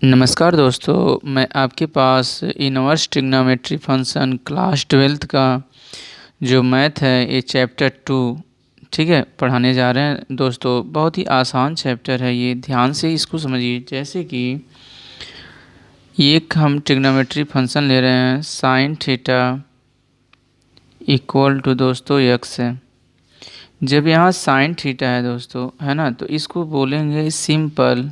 नमस्कार दोस्तों, मैं आपके पास inverse trigonometry function class 12th का जो मैथ है ये चैप्टर 2 ठीक है पढ़ाने जा रहे हैं। दोस्तों बहुत ही आसान चैप्टर है, ये ध्यान से इसको समझिए। जैसे कि एक हम ट्रिग्नोमेट्री फंक्शन ले रहे हैं साइन थीटा इक्वल टू दोस्तों x है। जब यहाँ साइन थीटा है दोस्तों, है ना, तो इसको बोलेंगे simple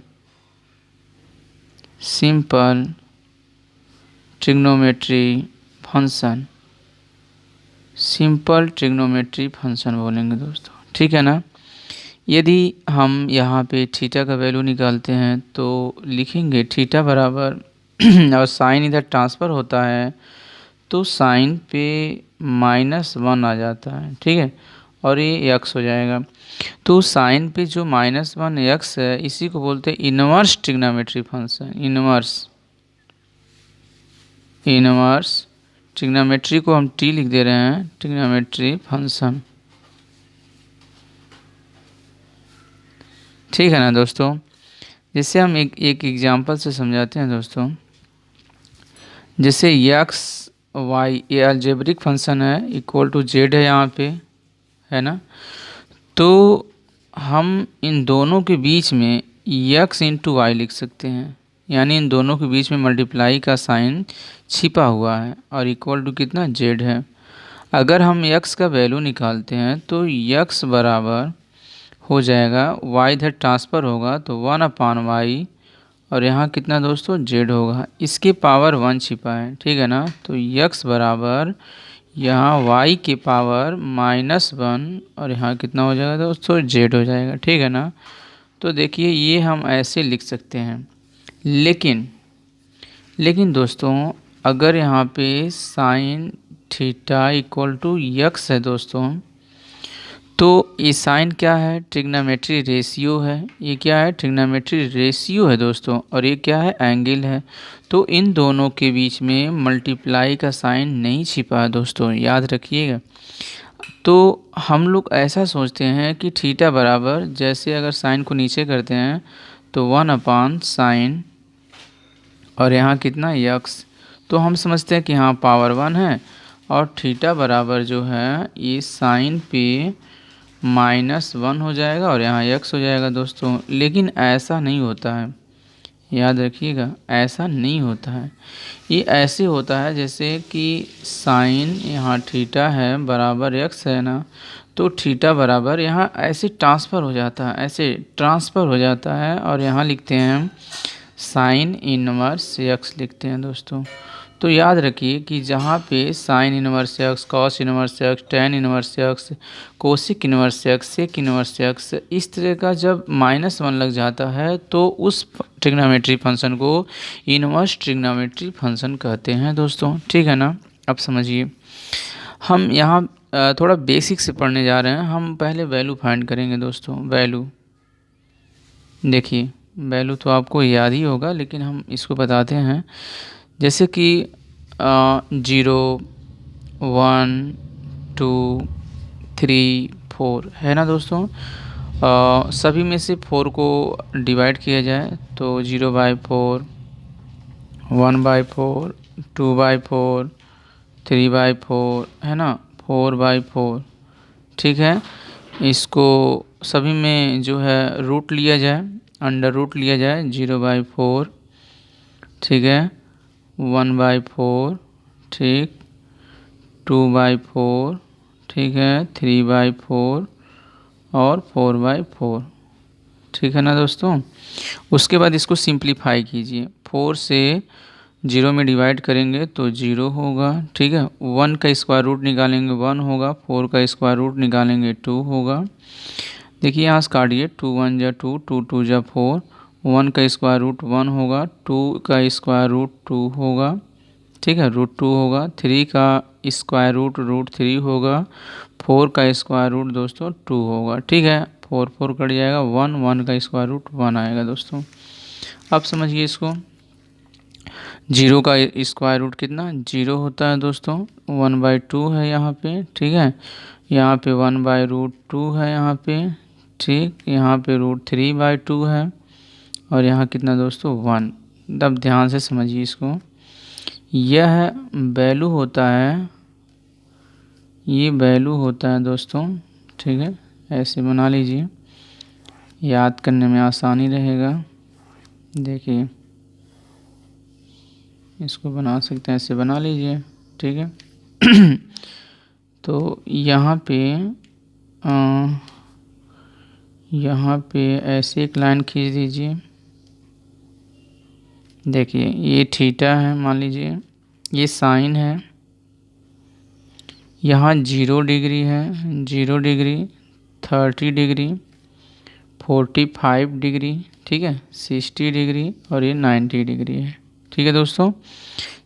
trigonometry function. Simple trigonometry function बोलेंगे दोस्तों, ठीक है ना। यदि हम यहाँ पे थीटा का वैल्यू निकालते हैं तो लिखेंगे थीटा बराबर और साइन इधर ट्रांसफ़र होता है तो साइन पे -1 आ जाता है, ठीक है, और ये x हो जाएगा। तो साइन पे जो -1 x है इसी को बोलते हैं inverse trigonometry function. Inverse trigonometry को हम t लिख दे रहे हैं, ट्रिग्नोमेट्री फंक्शन, ठीक है ना दोस्तों। जैसे हम एक एग्जांपल से समझाते हैं दोस्तों। जैसे x y ये अलजेब्रिक फंक्शन है इक्वल टू z है यहाँ पे, है ना। तो हम इन दोनों के बीच में x इंटू वाई लिख सकते हैं, यानी इन दोनों के बीच में मल्टीप्लाई का साइन छिपा हुआ है और इक्वल टू कितना z है। अगर हम x का वैल्यू निकालते हैं तो x बराबर हो जाएगा, y इधर ट्रांसफ़र होगा तो 1/y और यहाँ कितना दोस्तों z होगा, इसके पावर 1 छिपा है, ठीक है ना। तो x बराबर यहाँ y के पावर -1 और यहाँ कितना हो जाएगा दोस्तों z हो जाएगा, ठीक है ना। तो देखिए ये हम ऐसे लिख सकते हैं। लेकिन दोस्तों अगर यहाँ पे sine theta equal to x है दोस्तों, तो ये साइन क्या है, ट्रिग्नोमेट्री रेशियो है। ये क्या है, ट्रिग्नोमेट्री रेशियो है दोस्तों, और ये क्या है, एंगल है। तो इन दोनों के बीच में मल्टीप्लाई का साइन नहीं छिपा है दोस्तों, याद रखिएगा। तो हम लोग ऐसा सोचते हैं कि थीटा बराबर, जैसे अगर साइन को नीचे करते हैं तो 1/sin और यहाँ कितना x, तो हम समझते हैं कि हाँ पावर 1 है और थीटा बराबर जो है ये साइन पे -1 हो जाएगा और यहाँ x हो जाएगा दोस्तों। लेकिन ऐसा नहीं होता है, याद रखिएगा, ऐसा नहीं होता है। ये ऐसे होता है जैसे कि साइन यहाँ थीटा है बराबर x है ना, तो थीटा बराबर यहाँ ऐसे ट्रांसफ़र हो जाता है, ऐसे ट्रांसफ़र हो जाता है और यहाँ लिखते हैं हम साइन इनवर्स x लिखते हैं दोस्तों। तो याद रखिए कि जहाँ पे sine inverse x, cos inverse x, tan inverse x, cosec inverse x, sec inverse x, इस तरह का जब -1 लग जाता है तो उस ट्रिग्नोमेट्री फंक्शन को इनवर्स ट्रिग्नोमेट्री फंक्शन कहते हैं दोस्तों, ठीक है ना। अब समझिए, हम यहाँ थोड़ा बेसिक से पढ़ने जा रहे हैं। हम पहले वैल्यू फाइंड करेंगे दोस्तों। वैल्यू देखिए, वैल्यू तो आपको याद ही होगा लेकिन हम इसको बताते हैं। जैसे कि 0 1 2 3 4 है ना दोस्तों। सभी में से 4 को डिवाइड किया जाए तो 0/4, 1/4, 2/4, 3/4, है ना, 4/4, ठीक है। इसको सभी में जो है रूट लिया जाए, अंडर रूट लिया जाए 0/4, ठीक है, 1/4, ठीक, 2/4, ठीक है, 3/4 और 4/4, ठीक है ना दोस्तों। उसके बाद इसको सिंप्लीफाई कीजिए, 4 से 0 में डिवाइड करेंगे तो 0 होगा, ठीक है। 1 का स्क्वायर रूट निकालेंगे 1 होगा, 4 का स्क्वायर रूट निकालेंगे 2 होगा। देखिए यहाँ से काटिए, 2 1 जा 2, 2 2 जा 4, 1 का स्क्वायर रूट 1 होगा, 2 का स्क्वायर रूट 2 होगा, ठीक है, √2 होगा, 3 का स्क्वायर रूट 3 होगा, 4 का स्क्वायर रूट दोस्तों 2 होगा, ठीक है। 4 4 कट जाएगा, 1 1 का स्क्वायर रूट 1 आएगा दोस्तों। अब समझिए इसको, 0 का स्क्वायर रूट कितना 0 होता है दोस्तों, 1/2 है यहाँ पे, ठीक है। यहाँ पे 1/√2 है यहाँ पे, ठीक, यहाँ पे √3/2 है और यहाँ कितना दोस्तों 1, अब ध्यान से समझिए इसको। यह वैल्यू होता है, ये वैल्यू होता है दोस्तों, ठीक है। ऐसे बना लीजिए, याद करने में आसानी रहेगा। देखिए इसको बना सकते हैं, ऐसे बना लीजिए, ठीक है। तो यहाँ पे ऐसे एक लाइन खींच दीजिए। देखिए ये थीटा है, मान लीजिए ये साइन है, यहाँ 0 डिग्री है, 0 डिग्री, 30 डिग्री, 45 डिग्री, ठीक है, 60 डिग्री और ये 90 डिग्री है, ठीक है दोस्तों।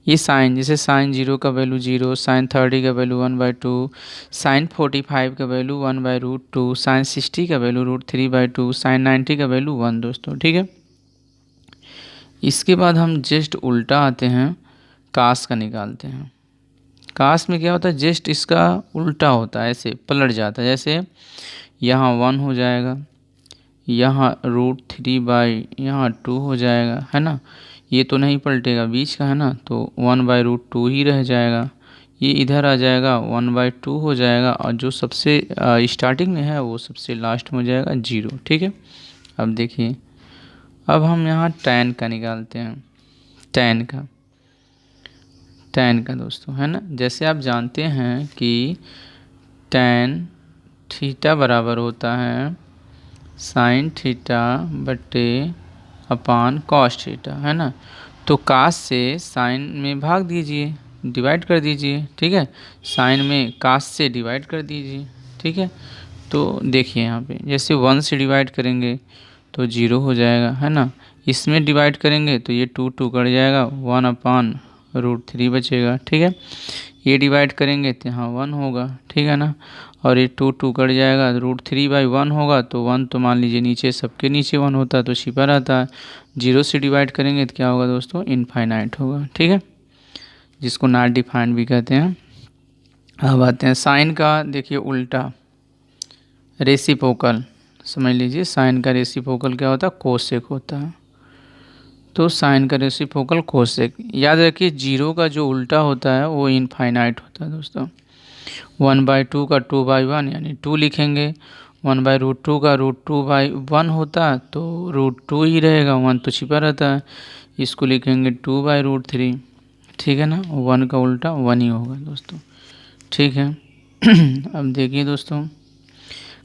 ये साइन, जैसे साइन 0 का वैल्यू 0, साइन 30 का वैल्यू 1/2, साइन 45 का वैल्यू 1/√2, साइन 60 का वैल्यू √3/2, साइन 90 का वैल्यू 1 दोस्तों, ठीक है। इसके बाद हम जस्ट उल्टा आते हैं, कास का निकालते हैं। कास में क्या होता है, जस्ट इसका उल्टा होता है, ऐसे पलट जाता है। जैसे यहाँ 1 हो जाएगा, यहाँ √3 यहाँ 2 हो जाएगा, है ना। ये तो नहीं पलटेगा, बीच का है ना, तो 1/√2 ही रह जाएगा। ये इधर आ जाएगा, 1/2 हो जाएगा, और जो सबसे स्टार्टिंग में है वो सबसे लास्ट में हो जाएगा 0, ठीक है। अब देखिए, अब हम यहाँ tan का निकालते हैं, tan का दोस्तों, है ना। जैसे आप जानते हैं कि tan थीटा बराबर होता है साइन थीटा बटे अपान कॉस थीटा, है ना। तो कास से साइन में भाग दीजिए, डिवाइड कर दीजिए, ठीक है। साइन में कास से डिवाइड कर दीजिए, ठीक है। तो देखिए यहाँ पे जैसे 1 से डिवाइड करेंगे तो 0 हो जाएगा, है ना। इसमें डिवाइड करेंगे तो ये 2 2 कट जाएगा, 1/√3 बचेगा, ठीक है। ये डिवाइड करेंगे तो यहाँ 1 होगा, ठीक है ना। और ये 2 2 कट जाएगा, √3/1 होगा, तो 1 तो मान लीजिए नीचे, सबके नीचे 1 होता है तो छिपा रहता है। 0 से डिवाइड करेंगे तो क्या होगा दोस्तों, इनफाइनाइट होगा, ठीक है, जिसको नॉट डिफाइंड भी कहते हैं। अब आते हैं साइन का, देखिए उल्टा, रेसिप्रोकल समझ लीजिए। साइन का रेसिप्रोकल क्या होता है, कोसेक होता है। तो साइन का रेसिप्रोकल कोसेक, याद रखिए 0 का जो उल्टा होता है वो इनफाइनाइट होता है दोस्तों। 1/2 का 2/1 यानी 2 लिखेंगे, 1/√2 का √2/1 होता है तो √2 ही रहेगा, 1 तो छिपा रहता है, इसको लिखेंगे 2/√3, ठीक है ना। 1 का उल्टा 1 ही होगा दोस्तों, ठीक है। अब देखिए दोस्तों,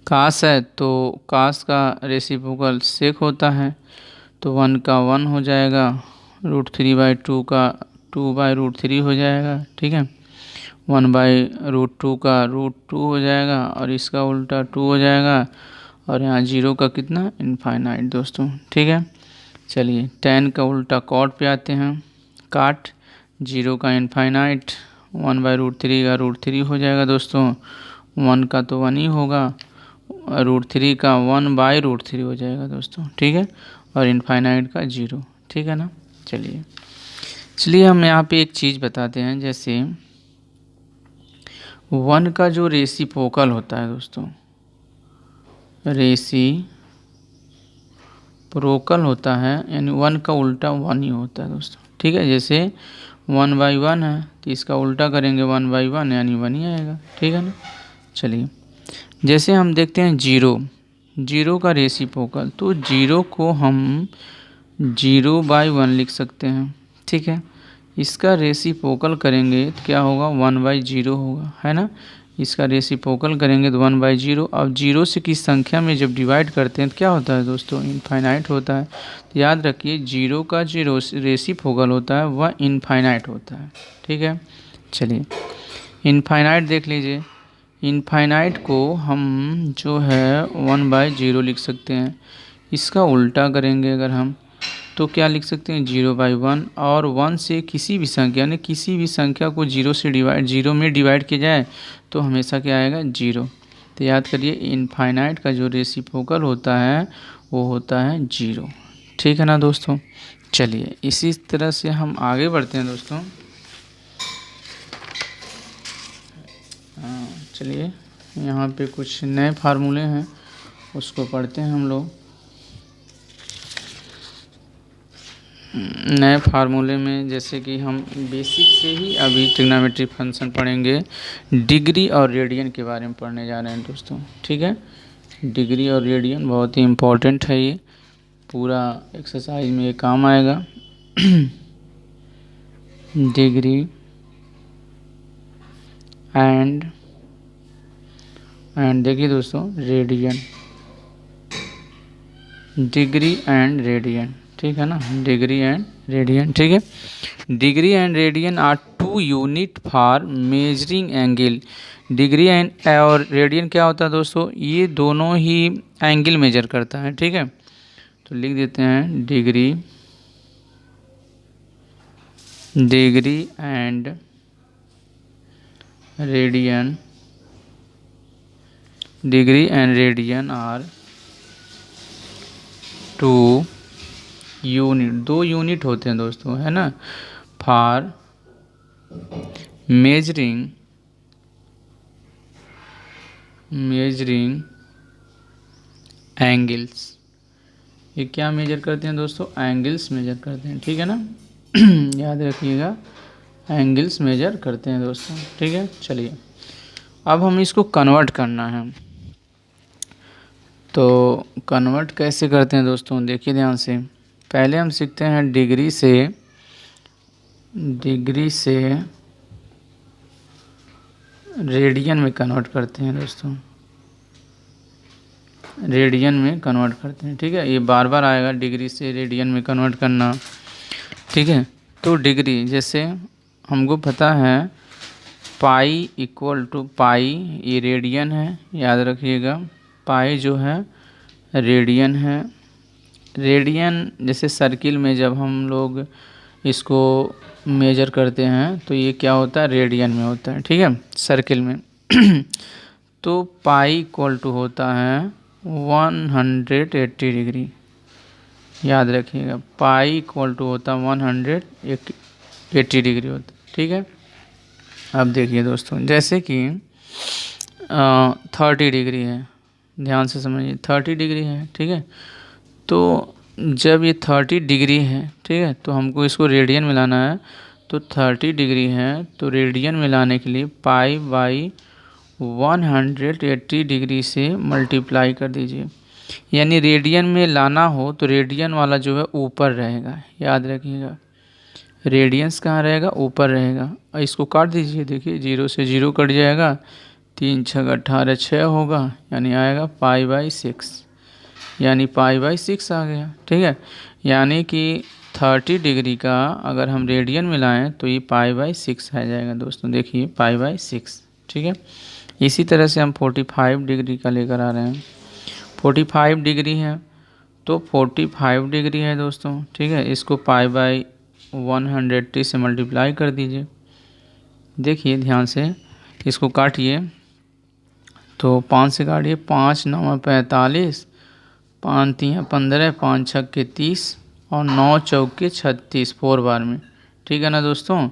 कास है तो कास का रेसिप्रोकल सेक होता है, तो 1 का 1 हो जाएगा, √3/2 का 2/√3 हो जाएगा, ठीक है। 1/√2 का √2 हो जाएगा, और इसका उल्टा 2 हो जाएगा, और यहाँ 0 का कितना, इनफाइनाइट दोस्तों, ठीक है। चलिए tan का उल्टा कॉट पे आते हैं, काट, 0 का इनफाइनाइट, 1/√3 का √3 हो जाएगा दोस्तों, 1 का तो 1 ही होगा, √3 का 1/√3 हो जाएगा दोस्तों, ठीक है, और इनफाइनाइट का 0, ठीक है ना। चलिए हम यहाँ पे एक चीज़ बताते हैं, जैसे 1 का जो रेसिप्रोकल होता है दोस्तों, रेसिप्रोकल होता है, यानी 1 का उल्टा 1 ही होता है दोस्तों, ठीक है। जैसे 1/1 है तो इसका उल्टा करेंगे 1/1 यानी 1 ही आएगा, ठीक है ना। चलिए जैसे हम देखते हैं 0 का रेसिप्रोकल, तो 0 को हम 0/1 लिख सकते हैं, ठीक है। इसका रेसिप्रोकल करेंगे तो क्या होगा, 1/0 होगा, है ना। इसका रेसिप्रोकल करेंगे तो 1/0। अब 0 से किस संख्या में जब डिवाइड करते हैं तो क्या होता है दोस्तों, इनफाइनाइट होता है। तो याद रखिए 0 का जो रेसिप्रोकल होता है वह इनफाइनाइट होता है, ठीक है। चलिए इनफाइनाइट देख लीजिए, इनफाइनाइट को हम जो है 1/0 लिख सकते हैं। इसका उल्टा करेंगे अगर हम तो क्या लिख सकते हैं, 0/1, और 1 से किसी भी संख्या, यानी किसी भी संख्या को 0 में डिवाइड किया जाए तो हमेशा क्या आएगा, 0। तो याद करिए इनफाइनाइट का जो रेसिप्रोकल होता है वो होता है 0, ठीक है ना दोस्तों। चलिए इसी तरह से हम आगे बढ़ते हैं दोस्तों। चलिए यहाँ पे कुछ नए फार्मूले हैं, उसको पढ़ते हैं हम लोग। नए फार्मूले में जैसे कि हम बेसिक से ही अभी ट्रिग्नोमेट्री फंक्शन पढ़ेंगे, डिग्री और रेडियन के बारे में पढ़ने जा रहे हैं दोस्तों। ठीक है, डिग्री और रेडियन बहुत ही इम्पोर्टेंट है, ये पूरा एक्सरसाइज में ये काम आएगा। डिग्री एंड देखिए दोस्तों, रेडियन, डिग्री एंड रेडियन, ठीक है ना, डिग्री एंड रेडियन। ठीक है, degree and radian are two unit for measuring angle. Degree and और रेडियन क्या होता है दोस्तों, ये दोनों ही एंगल मेजर करता है। ठीक है, तो लिख देते हैं degree and radian, degree and radian are two unit, 2 unit होते हैं दोस्तों, है ना, फॉर मेजरिंग एंगल्स। ये क्या मेजर करते हैं दोस्तों, एंगल्स मेजर करते हैं। ठीक है ना, याद रखिएगा, एंगल्स मेजर करते हैं दोस्तों। ठीक है, चलिए अब हम इसको कन्वर्ट करना है, तो कन्वर्ट कैसे करते हैं दोस्तों, देखिए ध्यान से। पहले हम सीखते हैं डिग्री से रेडियन में कन्वर्ट करते हैं दोस्तों, रेडियन में कन्वर्ट करते हैं। ठीक है, ये बार बार आएगा, डिग्री से रेडियन में कन्वर्ट करना। ठीक है, तो डिग्री, जैसे हमको पता है पाई इक्वल टू पाई, ये रेडियन है, याद रखिएगा, पाई जो है रेडियन है। रेडियन जैसे सर्किल में जब हम लोग इसको मेजर करते हैं तो ये क्या होता है, रेडियन में होता है। ठीक है, सर्किल में। तो पाई इक्वल टू होता है 180 डिग्री, याद रखिएगा, पाई इक्वल टू होता है 180 डिग्री होता है। ठीक है, अब देखिए दोस्तों, जैसे कि 30 डिग्री है, ध्यान से समझिए, 30 डिग्री है। ठीक है, तो जब ये 30 डिग्री है, ठीक है, तो हमको इसको रेडियन में लाना है, तो 30 डिग्री है, तो रेडियन में लाने के लिए पाई बाई 180 डिग्री से मल्टीप्लाई कर दीजिए। यानी रेडियन में लाना हो तो रेडियन वाला जो है ऊपर रहेगा, याद रखिएगा, रेडियंस कहाँ रहेगा, ऊपर रहेगा। और इसको काट दीजिए, देखिए 0 से 0 कट जाएगा, 3 6 18 6 होगा, यानी आएगा पाई बाई 6, यानी पाई बाई 6 आ गया। ठीक है, यानी कि 30 डिग्री का अगर हम रेडियन में लाएँ तो ये पाई बाई 6 आ जाएगा दोस्तों, देखिए पाई बाई 6। ठीक है, इसी तरह से हम 45 डिग्री का लेकर आ रहे हैं, 45 डिग्री है, तो 45 डिग्री है दोस्तों। ठीक है, इसको पाई बाई 180 से मल्टीप्लाई कर दीजिए, देखिए ध्यान से, इसको काटिए, तो 5 से काटिए, 5 9 45, 5 3 15, 5 6 30 और 9 चौके 36, 4 बार में। ठीक है ना दोस्तों,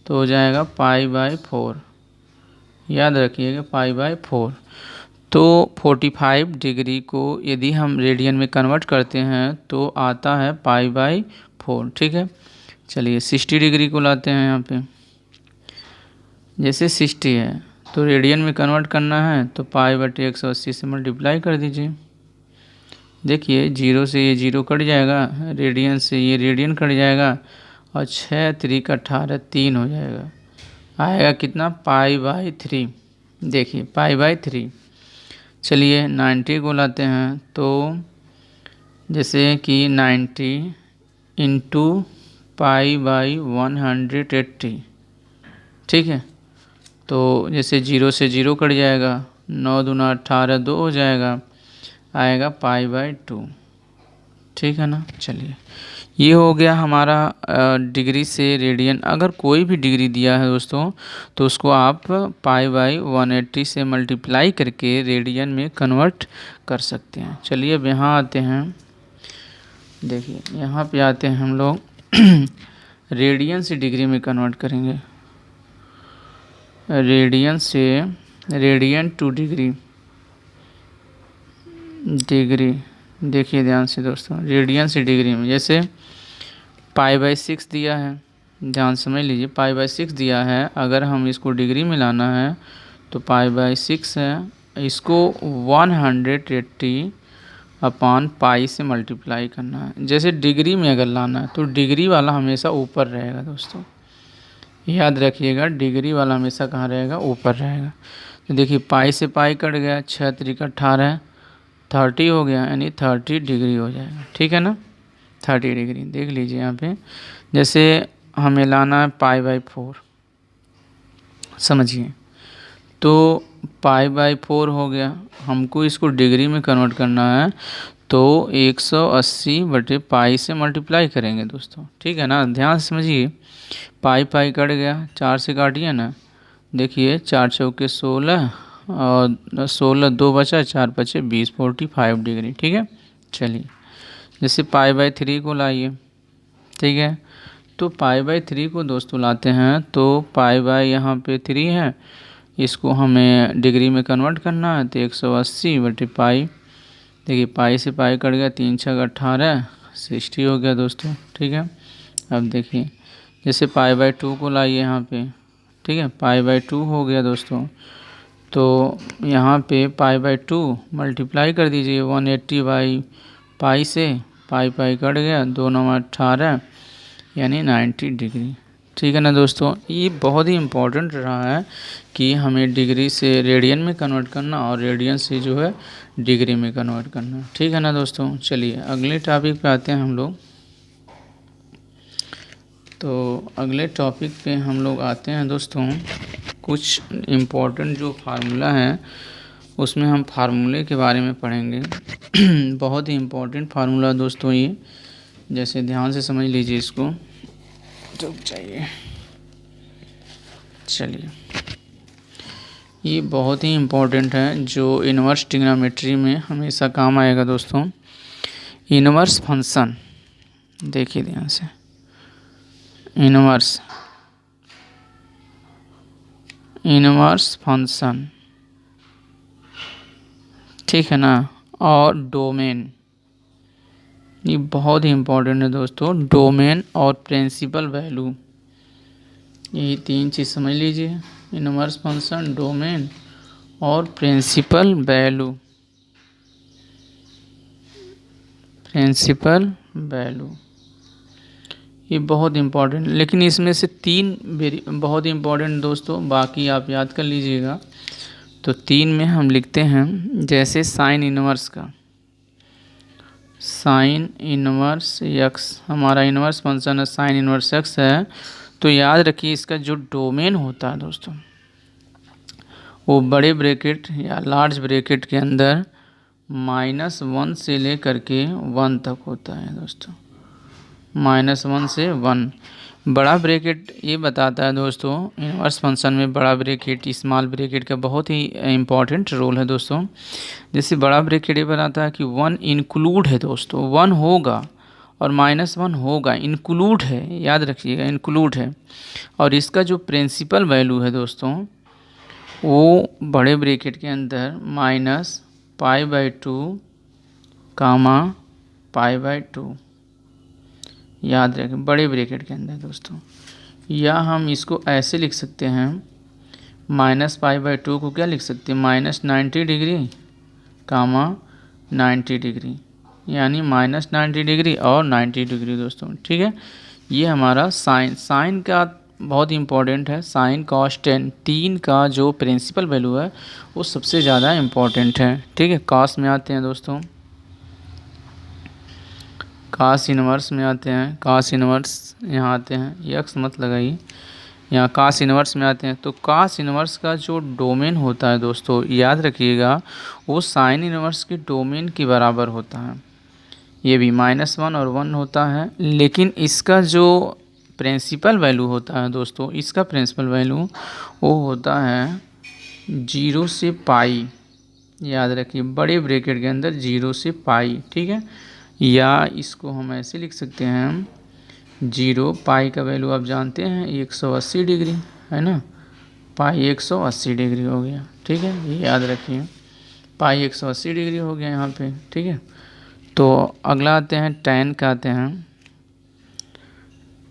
तो हो जाएगा पाई बाई 4, याद रखिएगा, पाई बाई 4। तो 45 डिग्री को यदि हम रेडियन में कन्वर्ट करते हैं तो आता है पाई बाई 4। ठीक है, चलिए 60 डिग्री को लाते हैं यहाँ पे, जैसे 60 है तो रेडियन में कन्वर्ट करना है, तो पाई बटे 180 से मल्टीप्लाई कर दीजिए, देखिए 0 से ये 0 कट जाएगा, रेडियन से ये रेडियन कट जाएगा, और 6 3 18 3 हो जाएगा, आएगा कितना, पाई बाई 3, देखिए पाई बाई 3। चलिए 90 को लाते हैं, तो जैसे कि 90 इंटू पाई बाई 180। ठीक है, तो जैसे 0 से 0 कट जाएगा, 9 दूना 18 2 हो जाएगा, आएगा पाई बाई 2। ठीक है ना, चलिए ये हो गया हमारा डिग्री से रेडियन। अगर कोई भी डिग्री दिया है दोस्तों तो उसको आप पाई बाई 180 से मल्टीप्लाई करके रेडियन में कन्वर्ट कर सकते हैं। चलिए अब यहाँ आते हैं, देखिए यहाँ पे आते हैं हम लोग, रेडियन से डिग्री में कन्वर्ट करेंगे, रेडियन टू डिग्री, देखिए ध्यान से दोस्तों, रेडियन से डिग्री में, जैसे पाई/6 दिया है, ध्यान समझ लीजिए, पाई/6 दिया है। अगर हम इसको डिग्री में लाना है तो पाई/6 है, इसको 180 अपॉन पाई से मल्टीप्लाई करना है। जैसे डिग्री में अगर लाना है तो डिग्री वाला हमेशा ऊपर रहेगा दोस्तों, याद रखिएगा, डिग्री वाला हमेशा कहाँ रहेगा, ऊपर रहेगा। तो देखिए पाई से पाई कट गया, 6 3 18, 30 हो गया, यानी 30 डिग्री हो जाएगा, ठीक है ना, 30 डिग्री। देख लीजिए यहाँ पे, जैसे हमें लाना है पाई/4, समझिए, तो पाई/4 हो गया, हमको इसको डिग्री में कन्वर्ट करना है तो 180/पाई से मल्टीप्लाई करेंगे दोस्तों, ठीक है ना। ध्यान से समझिए, पाई पाई कट गया, 4 से काटिए ना, देखिए 4 चौके 16 और 16 2 बचा, 4 बचे 20, 45 डिग्री, ठीक है। चलिए जैसे पाई/3 को लाइए, ठीक है, तो पाई/3 को दोस्तों लाते हैं तो पाई यहाँ पे 3 है, इसको हमें डिग्री में कन्वर्ट करना है तो 180/पाई। देखिए पाई से पाई कट गया, 3 6 18, 60 हो गया दोस्तों, ठीक है। अब देखिए जैसे पाई/2 को लाइए यहाँ पे, ठीक है, पाई/2 हो गया दोस्तों, तो यहाँ पे पाई/2 मल्टीप्लाई कर दीजिए 180/पाई से, पाई पाई कट गया, 2 9 18, यानी 90 डिग्री, ठीक है ना दोस्तों। ये बहुत ही इम्पोर्टेंट रहा है कि हमें डिग्री से रेडियन में कन्वर्ट करना और रेडियन से जो है डिग्री में कन्वर्ट करना, ठीक है ना दोस्तों। चलिए अगले टॉपिक पे आते हैं हम लोग। तो अगले टॉपिक पे हम लोग आते हैं दोस्तों, कुछ इम्पोर्टेंट जो फार्मूला है उसमें हम फार्मूले के बारे में पढ़ेंगे। बहुत ही इम्पोर्टेंट फार्मूला दोस्तों ये, जैसे ध्यान से समझ लीजिए इसको, रुक जाइए, चलिए, ये बहुत ही इम्पोर्टेंट है जो इन्वर्स ट्रिग्नोमेट्री में हमेशा काम आएगा दोस्तों। इन्वर्स फंक्शन, देखिए ध्यान से, इन्वर्स फंक्शन, ठीक है ना, और डोमेन, ये बहुत ही इम्पोर्टेंट है दोस्तों। डोमेन और प्रिंसिपल वैल्यू, ये 3 चीज़ समझ लीजिए, इन्वर्स फंक्शन, डोमेन और प्रिंसिपल वैल्यू, ये बहुत इम्पोर्टेंट। लेकिन इसमें से 3 बहुत इम्पोर्टेंट दोस्तों, बाकी आप याद कर लीजिएगा। तो 3 में हम लिखते हैं, जैसे साइन इन्वर्स का, साइन इन्वर्स एक्स, हमारा इन्वर्स फंक्शन है साइन इन्वर्स एक्स है, तो याद रखिए इसका जो डोमेन होता है दोस्तों, वो बड़े ब्रैकेट या लार्ज ब्रैकेट के अंदर -1 से लेकर के 1 तक होता है दोस्तों, -1 से 1। बड़ा ब्रैकेट ये बताता है दोस्तों, इन्वर्स फंक्शन में बड़ा ब्रैकेट स्मॉल ब्रैकेट का बहुत ही इम्पॉर्टेंट रोल है दोस्तों। जैसे बड़ा ब्रैकेट ये बताता है कि 1 इंक्लूड है दोस्तों, 1 होगा और -1 होगा, इंक्लूड है, याद रखिएगा इंक्लूड है। और इसका जो प्रिंसिपल वैल्यू है दोस्तों, वो बड़े ब्रैकेट के अंदर -पाई/2 पाई/2, याद रखें, बड़े ब्रैकेट के अंदर दोस्तों। या हम इसको ऐसे लिख सकते हैं, -पाई/2 को क्या लिख सकते हैं, -90 डिग्री 90 डिग्री, यानी -90 डिग्री और 90 डिग्री दोस्तों, ठीक है। ये हमारा साइन का बहुत इम्पोर्टेंट है, साइन कॉस टेन, 3 का जो प्रिंसिपल वैल्यू है वो सबसे ज़्यादा इम्पोर्टेंट है, ठीक है। कॉस में आते हैं दोस्तों, कास इन्वर्स में आते हैं, कास इन्वर्स यहाँ आते हैं, यक्स मत लगाइए, यहाँ कास इन्वर्स में आते हैं। तो कास इन्वर्स का जो डोमेन होता है दोस्तों, याद रखिएगा, वो साइन इन्वर्स के डोमेन के बराबर होता है। ये भी -1 और 1 होता है, लेकिन इसका जो प्रिंसिपल वैल्यू होता है दोस्तों, इसका प्रिंसिपल वैल्यू वो होता है 0 से पाई, याद रखिए, बड़े ब्रैकेट के अंदर 0 से पाई, ठीक है। या इसको हम ऐसे लिख सकते हैं, 0 पाई का वैल्यू आप जानते हैं 180 डिग्री है ना, पाई 180 डिग्री हो गया, ठीक है, ये याद रखिए, पाई 180 डिग्री हो गया यहाँ पे, ठीक है। तो अगला आते हैं टैन का, आते हैं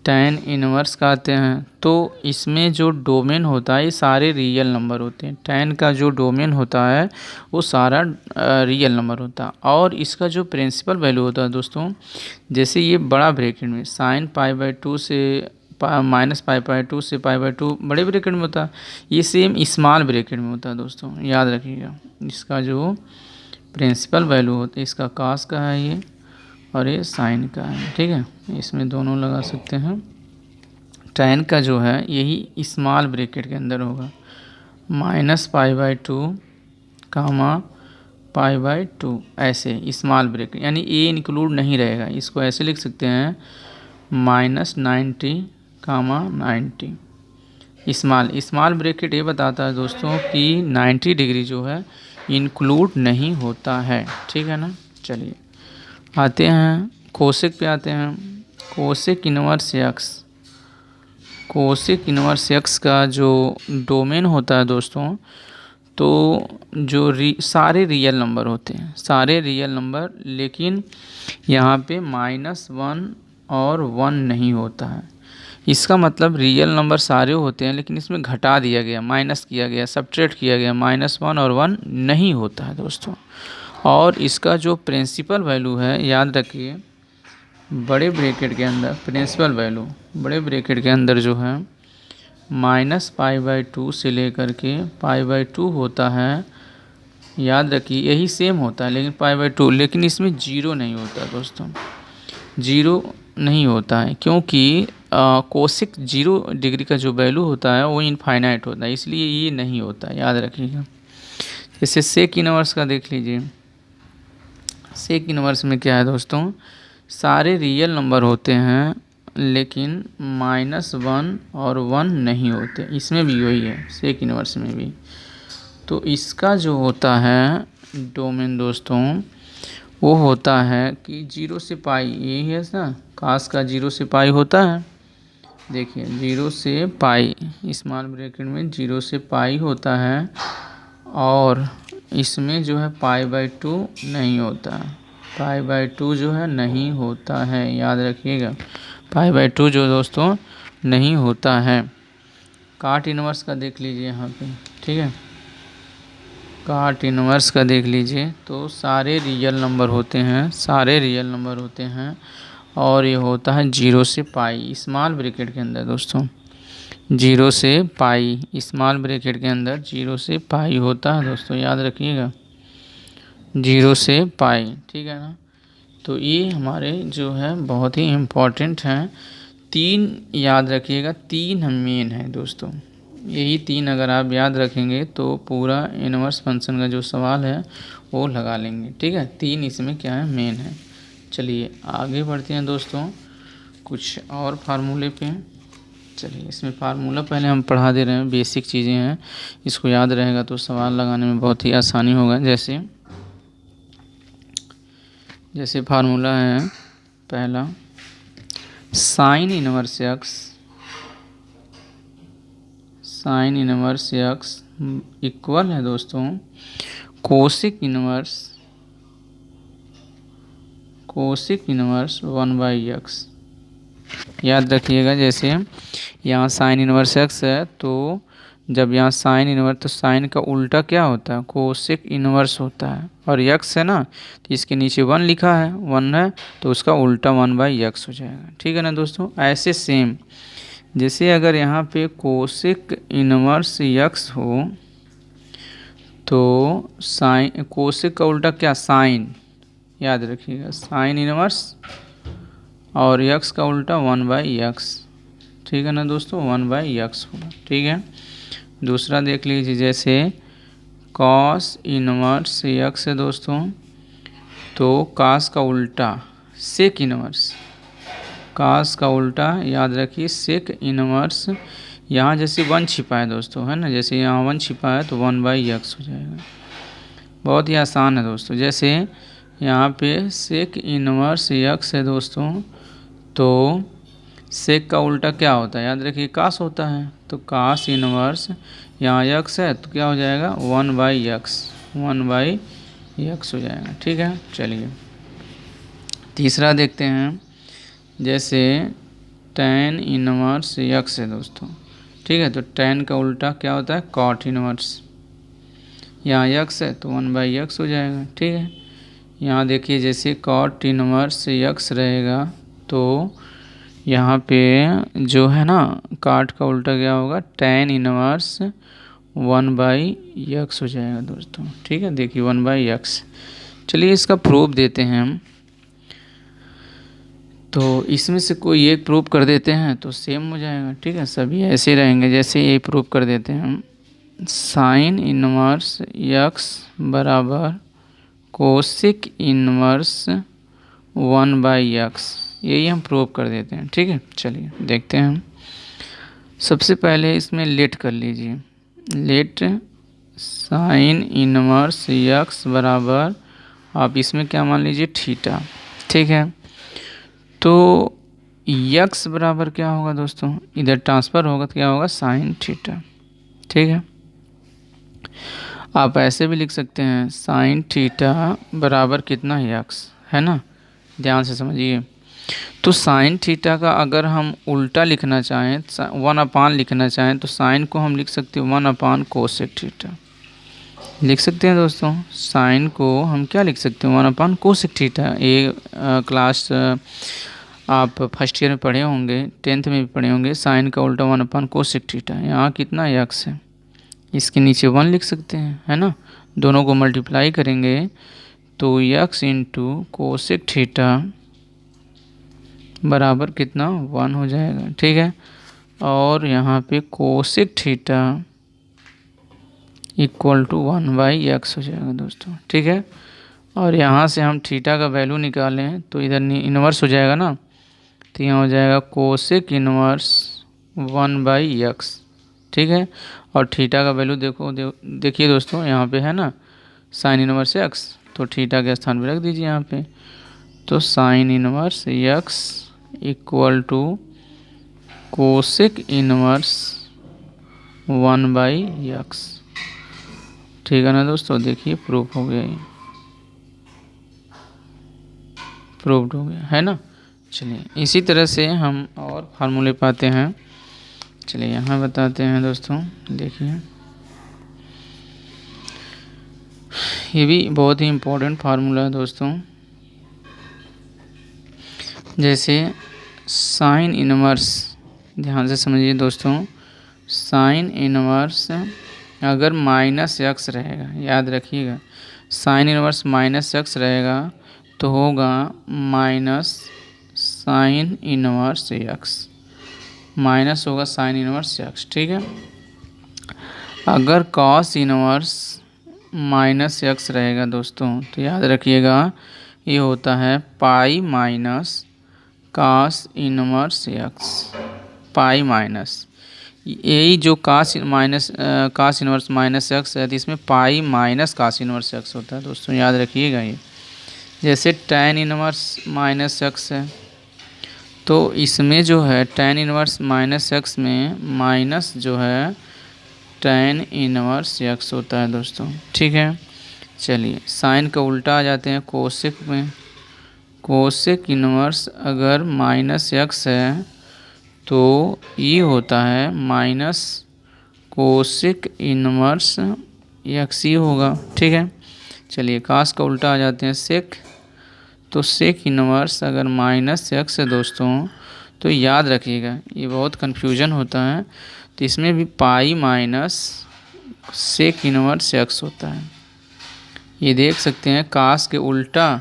tan इनवर्स का आते हैं, तो इसमें जो डोमेन होता है ये सारे रियल नंबर होते हैं। tan का जो डोमेन होता है वो सारा रियल नंबर होता है। और इसका जो प्रिंसिपल वैल्यू होता है दोस्तों, जैसे ये बड़ा ब्रैकेट में sin π/2 से -π/2 से π/2 बड़े ब्रैकेट में होता है, ये सेम स्मॉल ब्रैकेट में होता है दोस्तों, याद रखिएगा। इसका जो प्रिंसिपल वैल्यू होता है, इसका cos का है ये, और ये साइन का है, ठीक है, इसमें दोनों लगा सकते हैं। tan का जो है यही स्मॉल ब्रैकेट के अंदर होगा, -π/2 π/2 ऐसे स्मॉल ब्रैकेट, यानी ए इंक्लूड नहीं रहेगा। इसको ऐसे लिख सकते हैं -90 90। स्मॉल ब्रैकेट ये बताता है दोस्तों कि 90 डिग्री जो है इंक्लूड नहीं होता है, ठीक है ना। चलिए आते हैं कोसेक पे आते हैं। कोसेक इनवर्स एक्स का जो डोमेन होता है दोस्तों, तो जो सारे रियल नंबर होते हैं, सारे रियल नंबर, लेकिन यहाँ पे -1 और 1 नहीं होता है। इसका मतलब रियल नंबर सारे होते हैं, लेकिन इसमें घटा दिया गया, माइनस किया गया, सब्ट्रैक्ट किया गया, -1 और 1 नहीं होता है दोस्तों। और इसका जो प्रिंसिपल वैल्यू है, याद रखिए, बड़े ब्रैकेट के अंदर प्रिंसिपल वैल्यू बड़े ब्रैकेट के अंदर जो है -π/2 से लेकर के π/2 होता है। याद रखिए यही सेम होता है, लेकिन π/2, लेकिन इसमें जीरो नहीं होता दोस्तों, जीरो नहीं होता है, क्योंकि कोसेक 0 डिग्री का जो वैल्यू होता है वो इनफाइनाइट होता है, इसलिए ये नहीं होता, याद रखिएगा। जैसे सेक इनवर्स का देख लीजिए। सेक इनवर्स में क्या है दोस्तों, सारे रियल नंबर होते हैं, लेकिन -1 और 1 नहीं होते। इसमें भी वही है, सेक इनवर्स में भी। तो इसका जो होता है डोमेन दोस्तों, वो होता है कि 0 से पाई, यही है ना, कास का 0 से पाई होता है। देखिए 0 से पाई, स्मॉल ब्रैकेट में 0 से पाई होता है, और इसमें जो है π/2 नहीं होता, π/2 जो है नहीं होता है, याद रखिएगा, π/2 जो दोस्तों नहीं होता है। काट इनवर्स का देख लीजिए यहाँ पे, ठीक है, काट इनवर्स का देख लीजिए, तो सारे रियल नंबर होते हैं, सारे रियल नंबर होते हैं, और ये होता है 0 से पाई, स्मॉल ब्रैकेट के अंदर दोस्तों, 0 से पाई, स्मॉल ब्रैकेट के अंदर 0 से पाई होता है दोस्तों, याद रखिएगा, 0 से पाई, ठीक है ना। तो ये हमारे जो है बहुत ही इम्पोर्टेंट हैं। 3 याद रखिएगा, 3 मेन है दोस्तों, यही 3 अगर आप याद रखेंगे तो पूरा इनवर्स फंक्शन का जो सवाल है वो लगा लेंगे, ठीक है। 3 इसमें क्या है, मेन है। चलिए आगे बढ़ते हैं दोस्तों कुछ और फार्मूले पे। चलिए इसमें फार्मूला पहले हम पढ़ा दे रहे हैं, बेसिक चीज़ें हैं, इसको याद रहेगा तो सवाल लगाने में बहुत ही आसानी होगा। जैसे फार्मूला है पहला, साइन इनवर्स एक्स इक्वल है दोस्तों कोसेक इनवर्स 1/x। याद रखिएगा, जैसे यहाँ साइन इनवर्स एक्स है, तो जब यहाँ साइन इनवर्स, तो साइन का उल्टा क्या होता है, कोसेक इनवर्स होता है, और x है ना, तो इसके नीचे 1 लिखा है, 1 है, तो उसका उल्टा 1/x हो जाएगा, ठीक है ना दोस्तों। ऐसे सेम, जैसे अगर यहाँ पे कोसेक इनवर्स x हो, तो साइन, कोसेक का उल्टा क्या, साइन, याद रखिएगा, साइन इनवर्स, और x का उल्टा 1/x, ठीक है ना दोस्तों, 1/x होगा, ठीक है। दूसरा देख लीजिए, जैसे कॉस इनवर्स x है दोस्तों, तो कास का उल्टा सेक इनवर्स, कास का उल्टा याद रखिए सेक इनवर्स, यहाँ जैसे 1 छिपा है दोस्तों, है ना, जैसे यहाँ 1 छिपा है तो 1/x हो जाएगा। बहुत ही आसान है दोस्तों। जैसे यहाँ पे सेक इनवर्स x है दोस्तों, तो सेक का उल्टा क्या होता है, याद रखिए कास होता है, तो कास इनवर्स, यहाँ x है तो क्या हो जाएगा 1/x हो जाएगा, ठीक है। चलिए तीसरा देखते हैं, जैसे tan इनवर्स यक्स है दोस्तों। ठीक है, तो tan का उल्टा क्या होता है, cot इनवर्स। यहाँ यक्स है तो 1/x हो जाएगा। ठीक है, यहाँ देखिए जैसे cot इनवर्स यक्स रहेगा तो यहाँ पे जो है ना काट का उल्टा क्या होगा, tan इनवर्स 1/x हो जाएगा दोस्तों। ठीक है, देखिए 1/x। चलिए इसका प्रूफ देते हैं हम। तो इसमें से कोई एक प्रूफ कर देते हैं तो सेम हो जाएगा। ठीक है, सभी ऐसे रहेंगे। जैसे ये प्रूफ कर देते हैं हम, साइन इनवर्स यक्स बराबर कोसिक इनवर्स 1/x, यही हम प्रूव कर देते हैं। ठीक है, चलिए देखते हैं हम। सबसे पहले इसमें लेट कर लीजिए, लेट साइन इनवर्स यक्स बराबर, आप इसमें क्या मान लीजिए, थीटा। ठीक है, तो यक्स बराबर क्या होगा दोस्तों, इधर ट्रांसफ़र होगा तो क्या होगा, साइन थीटा। ठीक है, आप ऐसे भी लिख सकते हैं साइन थीटा बराबर कितना, यक्स, है ना। ध्यान से समझिए। तो साइन थीटा का अगर हम उल्टा लिखना चाहें, 1/, लिखना चाहें तो साइन को हम लिख सकते हैं 1/, कोसेक थीटा लिख सकते हैं दोस्तों। साइन को हम क्या लिख सकते हैं, 1/, कोसेक थीटा। ये क्लास आप फर्स्ट ईयर में पढ़े होंगे, 10th में भी पढ़े होंगे। साइन का उल्टा 1/, कोसेक थीटा। यहाँ कितना यक्स है, इसके नीचे 1 लिख सकते हैं, है ना। दोनों को मल्टीप्लाई करेंगे तो यक्स इंटू कोसेक थीटा बराबर कितना, 1 हो जाएगा। ठीक है, और यहाँ पे cosec theta equal to 1/x हो जाएगा दोस्तों। ठीक है, और यहाँ से हम थीटा का वैल्यू निकालें तो इधर इन्वर्स हो जाएगा ना, तो यहाँ हो जाएगा कोसेक इन्वर्स 1/x। ठीक है, और थीटा का वैल्यू देखिए दोस्तों, यहाँ पे है ना साइन इनवर्स x, तो थीटा के स्थान पे रख दीजिए यहाँ पे। तो sine inverse x equal to cosec inverse 1/x। ठीक है ना दोस्तों, देखिए प्रूफ हो गया, ये प्रूव्ड हो गया, है ना। चलिए इसी तरह से हम और फार्मूले पाते हैं। चलिए यहाँ बताते हैं दोस्तों, देखिए ये भी बहुत ही इम्पोर्टेंट फार्मूला है दोस्तों। जैसे साइन इनवर्स, ध्यान से समझिए दोस्तों, साइन इनवर्स अगर -x रहेगा, याद रखिएगा, साइन इनवर्स -x रहेगा तो होगा minus sign inverse x, minus होगा साइन इनवर्स x। ठीक है, अगर कॉस इनवर्स -x रहेगा दोस्तों तो याद रखिएगा ये होता है pi minus cos inverse x, pi minus, यही जो कास इनवर्स -x है तो इसमें pi minus cos inverse x होता है दोस्तों, याद रखिएगा ये। जैसे tan इनवर्स -x है तो इसमें जो है tan इनवर्स -x में माइनस जो है tan इनवर्स x होता है दोस्तों। ठीक है, चलिए साइन का उल्टा आ जाते हैं कोसेक में। कोसेक इनवर्स अगर -x है तो ये होता है माइनस कोसेक इनवर्स x ही होगा। ठीक है, चलिए कास का उल्टा आ जाते हैं सेक, तो सेक इनवर्स अगर -x है दोस्तों तो याद रखिएगा ये बहुत कन्फ्यूजन होता है, तो इसमें भी pi minus sec inverse x होता है। ये देख सकते हैं कास के उल्टा,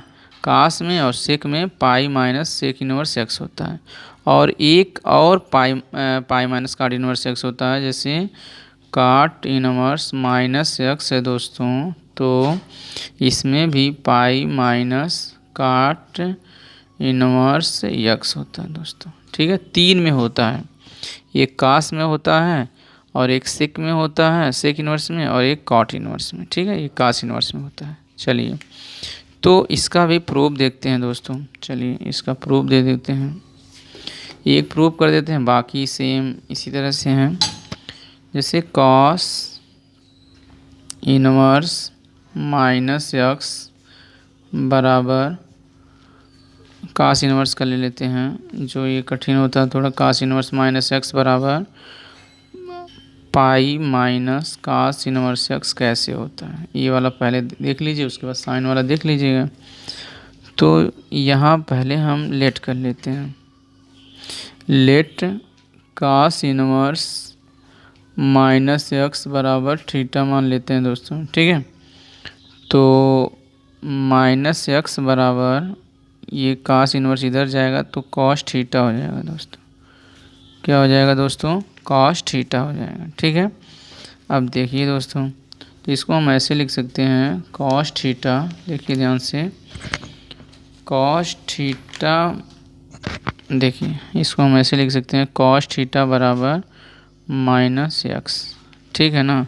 कास में और सेक में pi minus sec inverse x होता है, और एक और pi minus cot inverse x होता है। जैसे काट इनवर्स -x है दोस्तों तो इसमें भी pi minus cot inverse x होता है दोस्तों। ठीक है, 3 में होता है, एक कास में होता है और एक सेक में होता है, सेक इनवर्स में, और एक कॉट इनवर्स में। ठीक है, ये कास इनवर्स में होता है। चलिए तो इसका भी प्रूफ देखते हैं दोस्तों। चलिए इसका प्रूफ दे देते हैं, एक प्रूफ कर देते हैं, बाकी सेम इसी तरह से हैं। जैसे कॉस इनवर्स -x बराबर कास इनवर्स का ले लेते हैं, जो ये कठिन होता है थोड़ा। कास इनवर्स माइनस एक्स बराबर pi minus cos inverse x कैसे होता है, ये वाला पहले देख लीजिए, उसके बाद साइन वाला देख लीजिएगा। तो यहाँ पहले हम लेट कर लेते हैं। लेट कास इनवर्स माइनस एक्स बराबर थीटा मान लेते हैं दोस्तों, ठीक है। तो माइनस एक्स बराबर ये कास इनवर्स इधर जाएगा तो कॉस थीटा हो जाएगा दोस्तों। क्या हो जाएगा दोस्तों? कॉस थीटा हो जाएगा, ठीक है। अब देखिए दोस्तों, तो इसको हम ऐसे लिख सकते हैं कॉस थीटा, देखिए ध्यान से, कॉस थीटा, देखिए इसको हम ऐसे लिख सकते हैं कॉस थीटा बराबर माइनस एक्स, ठीक है ना।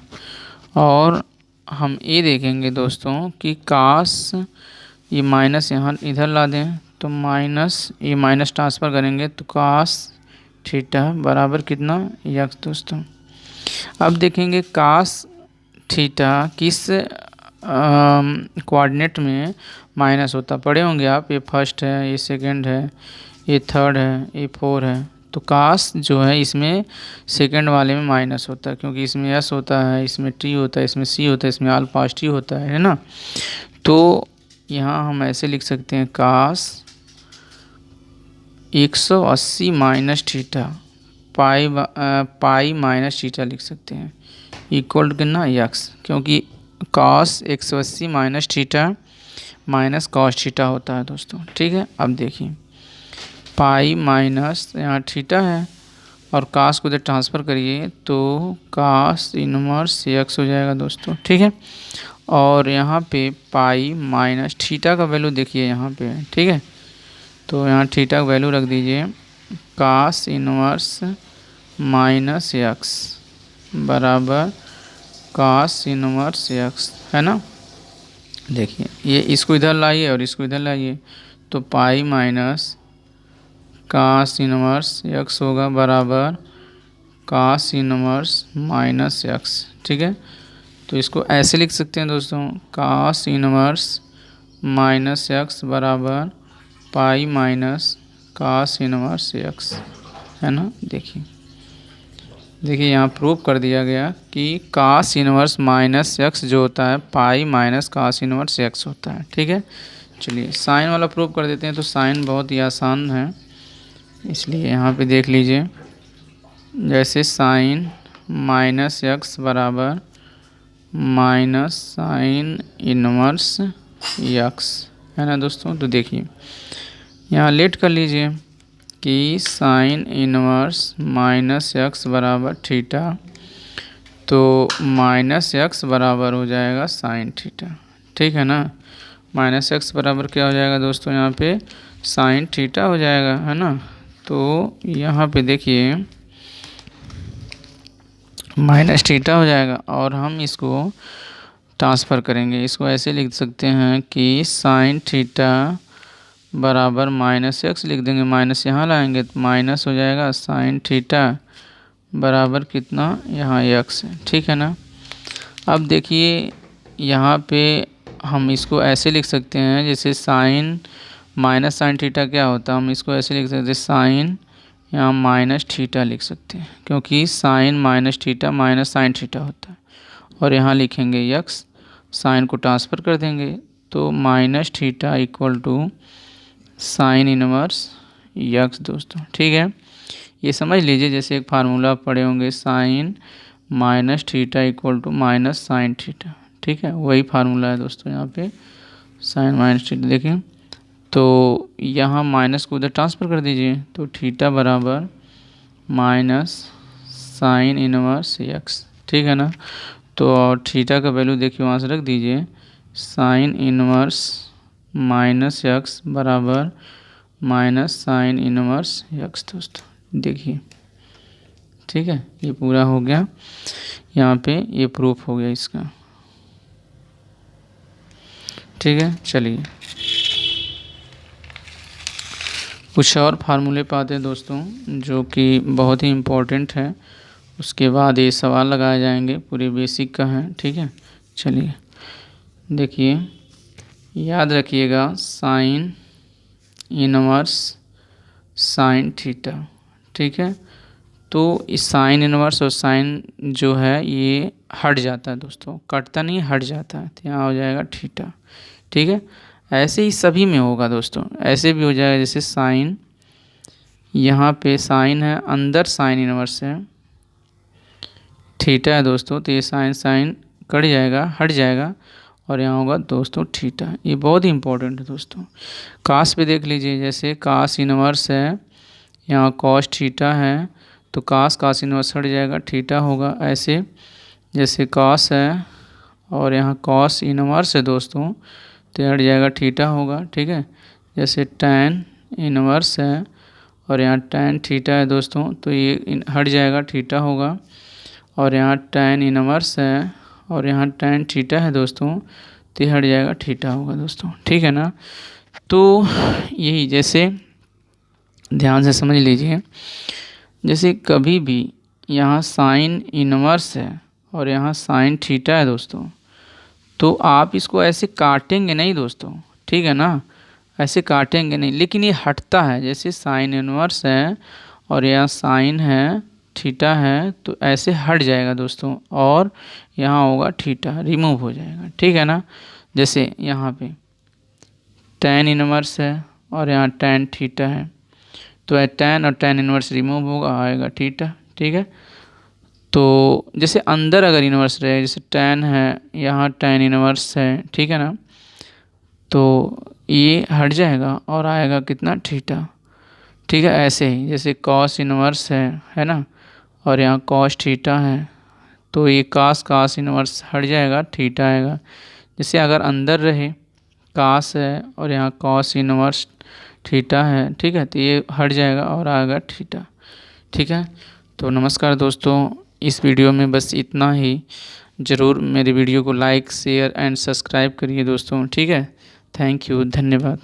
और हम ये देखेंगे दोस्तों कि कास, ये माइनस यहाँ इधर ला दें तो माइनस, ये माइनस ट्रांसफ़र करेंगे तो कास थीटा बराबर कितना? यक्स दोस्तों। अब देखेंगे कास थीटा किस कोऑर्डिनेट में माइनस होता, पढ़े होंगे आप, ये फर्स्ट है, ये सेकंड है, ये थर्ड है, ये फोर है। तो कास जो है इसमें सेकंड वाले में माइनस होता है, क्योंकि इसमें एस होता है, इसमें टी होता है, इसमें सी होता है, इसमें आल पास टी होता है ना। तो यहाँ हम ऐसे लिख सकते हैं कास 180 minus theta pi minus theta लिख सकते हैं, इक्वल टू कितना? यक्स, क्योंकि कास 180 minus theta minus cos theta होता है दोस्तों, ठीक है। अब देखिए पाई माइनस यहाँ थीटा है और कास को इधर ट्रांसफ़र करिए तो कास इनवर्स एक्स हो जाएगा दोस्तों, ठीक है। और यहाँ पे पाई माइनस थीटा का वैल्यू देखिए यहाँ पे, ठीक है। तो यहाँ थीटा का वैल्यू रख दीजिए कास इनवर्स माइनस एक्स बराबर कास इनवर्स एक्स, है ना। देखिए ये इसको इधर लाइए और इसको इधर लाइए, तो pi minus cos inverse x होगा बराबर कास इनवर्स माइनस एक्स, ठीक है। तो इसको ऐसे लिख सकते हैं दोस्तों, कास इनवर्स माइनस एक्स बराबर pi minus cos inverse x, है ना। देखिए यहाँ प्रूव कर दिया गया कि कास इनवर्स माइनस एक्स जो होता है pi minus cos inverse x होता है, ठीक है। चलिए साइन वाला प्रूव कर देते हैं। तो साइन बहुत ही आसान है, इसलिए यहाँ पे देख लीजिए, जैसे साइन माइनस एक्स बराबर माइनस साइन इनवर्स एक्स, है ना दोस्तों। तो देखिए यहाँ लेट कर लीजिए कि साइन इनवर्स माइनस एक्स बराबर थीटा, तो माइनस एक्स बराबर हो जाएगा साइन थीटा, ठीक है ना। माइनस एक्स बराबर क्या हो जाएगा दोस्तों? यहाँ पे साइन थीटा हो जाएगा, है ना। तो यहाँ पे देखिए माइनस थीटा हो जाएगा और हम इसको ट्रांसफ़र करेंगे। इसको ऐसे लिख सकते हैं कि साइन थीटा बराबर माइनस एक्स लिख देंगे, माइनस यहाँ लाएंगे तो माइनस हो जाएगा साइन थीटा बराबर कितना? यहाँ एक्स है, ठीक है ना। अब देखिए यहाँ पे हम इसको ऐसे लिख सकते हैं, जैसे साइन माइनस साइन थीटा क्या होता है, हम इसको ऐसे लिख सकते हैं साइन, यहाँ माइनस थीटा लिख सकते हैं, क्योंकि sine minus theta minus sine theta होता है। और यहाँ लिखेंगे यक्स, साइन को ट्रांसफ़र कर देंगे तो minus theta equal to sine inverse x दोस्तों, ठीक है। ये समझ लीजिए, जैसे एक फार्मूला पढ़े होंगे sine minus theta equal to minus sine theta, ठीक है। वही फार्मूला है दोस्तों यहाँ पे, साइन माइनस थीटा। देखिए तो यहाँ माइनस को उधर ट्रांसफ़र कर दीजिए, तो थीटा बराबर माइनस साइन इनवर्स एक्स, ठीक है ना। तो और थीटा का वैल्यू देखिए वहाँ से रख दीजिए, साइन इनवर्स माइनस एक्स बराबर माइनस साइन इनवर्स एक्स दोस्तों, देखिए, ठीक है। ये पूरा हो गया, यहाँ पे ये प्रूफ हो गया इसका, ठीक है। चलिए कुछ और फार्मूले पे आते हैं दोस्तों, जो कि बहुत ही इम्पोर्टेंट है। उसके बाद ये सवाल लगाए जाएंगे, पूरे बेसिक का है, ठीक है। चलिए देखिए, याद रखिएगा साइन इनवर्स साइन थीटा। ठीक है, तो इस साइन इनवर्स और साइन जो है ये हट जाता है दोस्तों, कटता नहीं, हट जाता है, तो यहाँ हो जाएगा थीटा। ठीक है, ऐसे ही सभी में होगा दोस्तों, ऐसे भी हो जाएगा जैसे साइन, यहाँ पे साइन है, अंदर साइन इनवर्स है, थीटा है दोस्तों, तो ये साइन साइन कट जाएगा, हट जाएगा, और यहाँ होगा दोस्तों थीटा। ये बहुत ही इंपॉर्टेंट है दोस्तों। कास पे देख लीजिए, जैसे कास इनवर्स है, यहाँ कॉस थीटा है, तो कास कास इनवर्स हट जाएगा, थीटा होगा। ऐसे जैसे कास है और यहाँ कॉस इनवर्स है दोस्तों, तो हट जाएगा, थीटा होगा। ठीक है, जैसे टैन इनवर्स है और यहाँ टैन थीटा है दोस्तों, तो ये हट जाएगा, थीटा होगा। और यहाँ टैन इनवर्स है और यहाँ टैन थीटा है दोस्तों, तो हट जाएगा, थीटा होगा दोस्तों। ठीक है ना, तो यही जैसे ध्यान से समझ लीजिए, जैसे कभी भी यहाँ साइन इनवर्स है और यहाँ साइन थीटा है दोस्तों, तो आप इसको ऐसे काटेंगे नहीं दोस्तों, ठीक है ना, ऐसे काटेंगे नहीं, लेकिन ये हटता है। जैसे साइन इनवर्स है और यहाँ साइन है, थीटा है, तो ऐसे हट जाएगा दोस्तों, और यहाँ होगा थीटा, रिमूव हो जाएगा। ठीक है ना, जैसे यहाँ पे टैन इनवर्स है और यहाँ टैन थीटा है, तो टैन और टैन इनवर्स रिमूव होगा, आएगा थीटा। ठीक है, तो जैसे अंदर अगर इनवर्स रहे, जैसे टैन है, यहाँ टैन इनवर्स है, ठीक है ना, तो ये हट जाएगा और आएगा कितना, थीटा। ठीक है, ऐसे ही जैसे कॉस इनवर्स है ना, और यहाँ कॉस थीटा है, तो ये कास कास इनवर्स हट जाएगा, थीटा आएगा। जैसे अगर अंदर रहे, कास है और यहाँ कॉस इनवर्स थीटा है, ठीक है, तो ये हट जाएगा और आएगा थीटा। ठीक है, तो नमस्कार दोस्तों, इस वीडियो में बस इतना ही। ज़रूर मेरी वीडियो को लाइक शेयर एंड सब्सक्राइब करिए दोस्तों। ठीक है, थैंक यू, धन्यवाद।